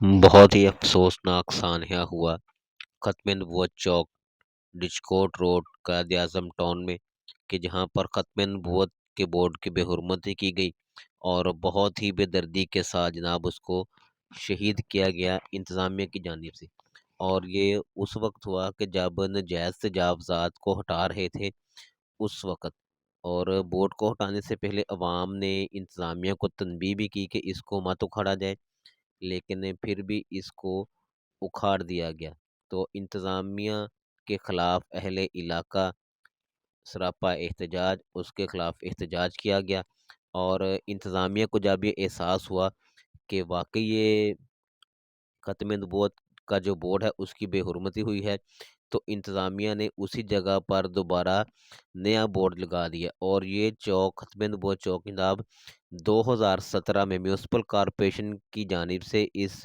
बहुत ही अफसोसनाक सानया हुआ ख़त्म नबूवत चौक डिस्कोट रोड कायद-ए-आज़म टाउन में कि जहाँ पर ख़त्म नबूवत के बोर्ड की बेहुरमती की गई और बहुत ही बेदर्दी के साथ जनाब उसको शहीद किया गया इंतज़ामिया की जानिब से। और ये उस वक्त हुआ कि जब नजायज़ तजावज़ात को हटा रहे थे उस वक़्त। और बोर्ड को हटाने से पहले अवाम ने इंतज़ामिया को तनबीह भी की कि इसको मत उखाड़ा जाए, लेकिन फिर भी इसको उखाड़ दिया गया। तो इंतज़ामिया के ख़िलाफ़ अहले इलाका सरापा एहतजाज, उसके ख़िलाफ़ एहतजाज किया गया। और इंतज़ामिया को जब ये एहसास हुआ कि वाक़ई ये ख़त्म नबूवत का जो बोर्ड है उसकी बेहुरमती हुई है, तो इंतज़ामिया ने उसी जगह पर दोबारा नया बोर्ड लगा दिया। और ये चौक ख़त्म नबूवत चौक जनाब 2017 में म्यूनसिपल कॉर्पोरेशन की जानिब से इस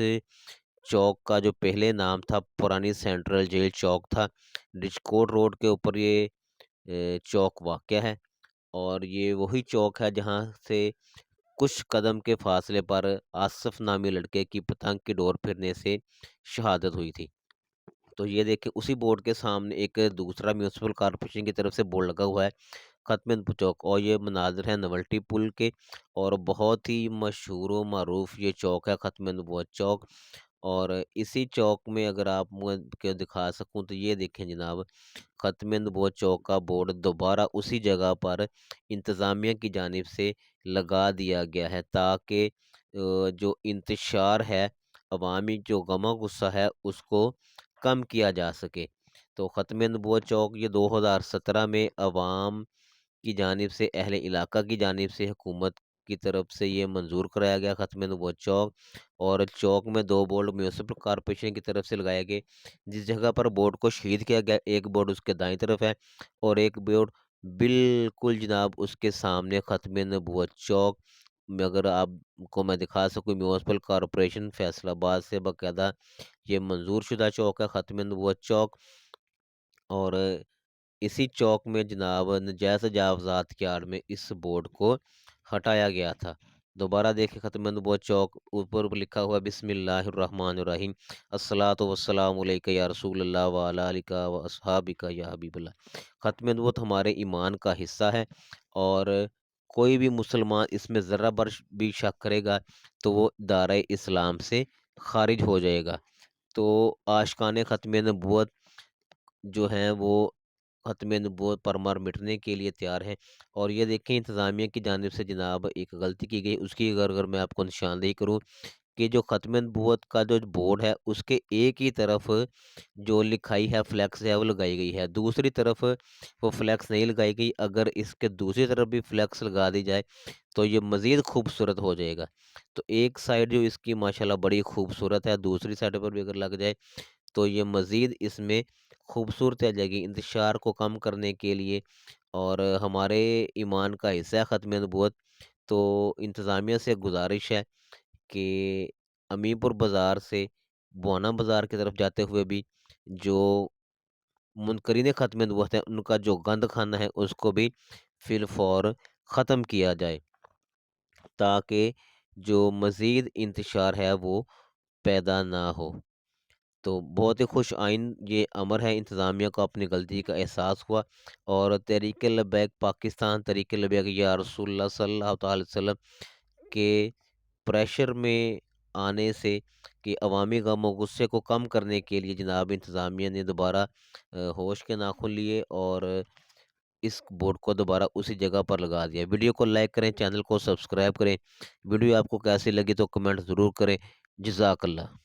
चौक का जो पहले नाम था पुरानी सेंट्रल जेल चौक था। डिस्कोट रोड के ऊपर ये चौक वाक़या है। और ये वही चौक है जहाँ से कुछ कदम के फासले पर आसिफ नामी लड़के की पतंग की डोर फिरने से शहादत हुई थी। तो ये देखिए उसी बोर्ड के सामने एक दूसरा म्यूनसिपल कॉर्पोरेशन की तरफ से बोर्ड लगा हुआ है ख़त्म चौक, और ये मनाज़िर है नवल्टी पुल के। और बहुत ही मशहूर व मरूफ ये चौक है ख़त्म नबूवत चौक। और इसी चौक में अगर आप मुझे दिखा सकूं तो ये देखें जनाब, ख़त्म नबूवत चौक का बोर्ड दोबारा उसी जगह पर इंतज़ामिया की जानिब से लगा दिया गया है ताकि जो इंतशार है, अवामी जो गमा गुस्सा है उसको कम किया जा सके। तो ख़त्म नबूवत चौक ये 2017 में अवाम की जानिब से, अहले इलाका की जानिब से, हुकूमत की तरफ से ये मंजूर कराया गया ख़त्म नबूवत चौक। और चौक में 2 बोर्ड म्यूनसिपल कॉर्पोरेशन की तरफ से लगाए गए। जिस जगह पर बोर्ड को शहीद किया गया, एक बोर्ड उसके दाईं तरफ है और एक बोर्ड बिल्कुल जनाब उसके सामने ख़त्म नबूवत चौक में। अगर आपको मैं दिखा सकूँ, म्यूनसिपल कॉर्पोरेशन फैसलाबाद से बाकायदा ये मंजूर शुदा चौक है ख़त्म नबूवत चौक। और इसी चौक में जनाब नजायज़ तजावज़ात की आड़ में इस बोर्ड को हटाया गया था। दोबारा देखें ख़त्म नबूवत चौक, ऊपर लिखा हुआ बिस्मिल्लाहिर्रहमानिर्रहीम, अस्सलातु वस्सलामु अलैका या रसूल अल्लाह व अला आलिका व अस्हाबिका या हबीबल्लाह। ख़त्म नबूवत हमारे ईमान का हिस्सा है और कोई भी मुसलमान इसमें ज़रा बर भी शक करेगा तो वो दायरा इस्लाम से खारिज हो जाएगा। तो आशिकाने ख़त्म नबूवत जो हैं वो ख़त्म नबूवत पर मर मिटने के लिए तैयार हैं। और ये देखें इंतज़ामिया की जानिब से जनाब एक गलती की गई, उसकी अगर मैं आपको निशानदेही करूँ कि जो ख़त्म नबूवत का जो बोर्ड है उसके एक ही तरफ जो लिखाई है फ्लैक्स है वो लगाई गई है, दूसरी तरफ वो फ्लैक्स नहीं लगाई गई। अगर इसके दूसरी तरफ भी फ्लैक्स लगा दी जाए तो ये मज़ीद खूबसूरत हो जाएगा। तो एक साइड जो इसकी माशाल्लाह बड़ी खूबसूरत है, दूसरी साइड पर भी अगर लग जाए तो ये मज़ीद इसमें खूबसूरती आ जाएगी इंतशार को कम करने के लिए। और हमारे ईमान का हिस्सा है ख़त्म नबूवत। तो इंतज़ामिया से गुज़ारिश है कि अमीपुर बाज़ार से बुआना बाज़ार की तरफ जाते हुए भी जो मुनकरीन ख़त्म नबूवत हैं उनका जो गंद खाना है उसको भी फ़िलफ़ौर ख़त्म किया जाए, ताकि जो मज़ीद इंतशार है वो पैदा ना हो। तो बहुत ही खुश आइन ये अमर है, इंतज़ामिया को अपनी गलती का एहसास हुआ। और तहरीक लब्बैक पाकिस्तान, तहरीक लब्बैक या रसूलुल्लाह सल्लल्लाहु अलैहि वसल्लम के प्रेशर में आने से कि अवामी गम और गुस्से को कम करने के लिए जनाब इंतज़ामिया ने दोबारा होश के नाखुन लिए और इस बोर्ड को दोबारा उसी जगह पर लगा दिया। वीडियो को लाइक करें, चैनल को सब्सक्राइब करें। वीडियो आपको कैसी लगी तो कमेंट ज़रूर करें। जज़ाकल्लाह।